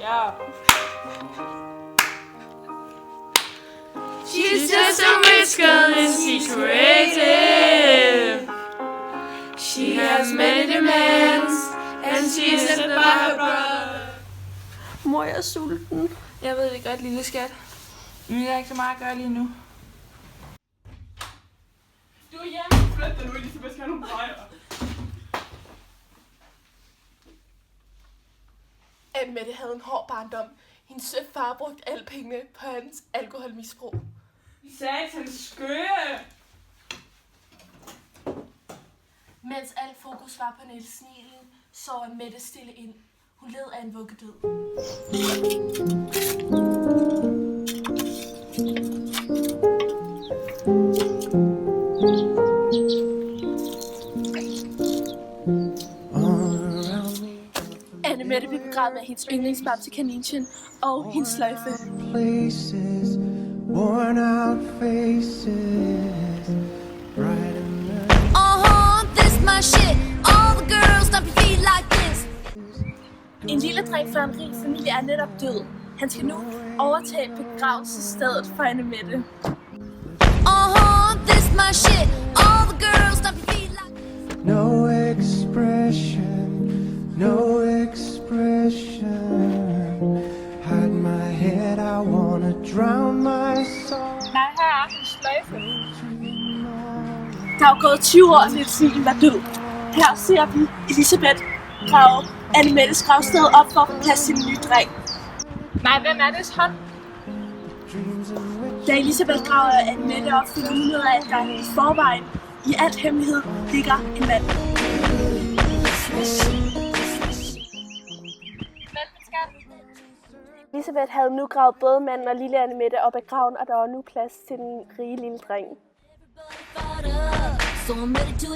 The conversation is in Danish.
Ja. She's just a rich girl and she's creative. She has many demands and she's set by her brother. Mor, jeg er sulten. Jeg ved det godt, lille skat. Men jeg har ikke så meget at gøre lige nu. Du er hjemme. Flyt dig nu, Elisabeth, skal have nogle brejer. Mette havde en hård barndom. Hendes far brugte alle pengene på hans alkoholmisbrug. Satans skøre. Mens al fokus var på Niels Nilen, så Mette stille ind. Hun led af en vuggedød. Anne-Mette blev begravet af hendes yndlingsbamse Kaninchen og hendes sløjfe. Places, worn out faces, bright and This my shit. All the girls stomp your feet like this. En lille dreng fra en rig familie er netop død. Han skal nu overtage begravelsesstedet for Anne-Mette. This my shit. All the girls stomp your feet like this. no expression, no expression. Hide my head, I wanna drown my soul. Nej, her er en sløjfe. Der er jo gået 20 år, siden Nilen var død. Her ser vi Elisabeth grave Anne-Mettes gravsted op for at plads til en ny dreng. Nej, hvem er det hånd? Da Elisabeth graver Anne-Mette op, finder hun ud af, at der i forvejen i al hemmelighed ligger en mand. Elisabeth havde nu gravet både manden og lille Anne-Mette op ad graven, og der var nu plads til den rige lille dreng. So I'm ready to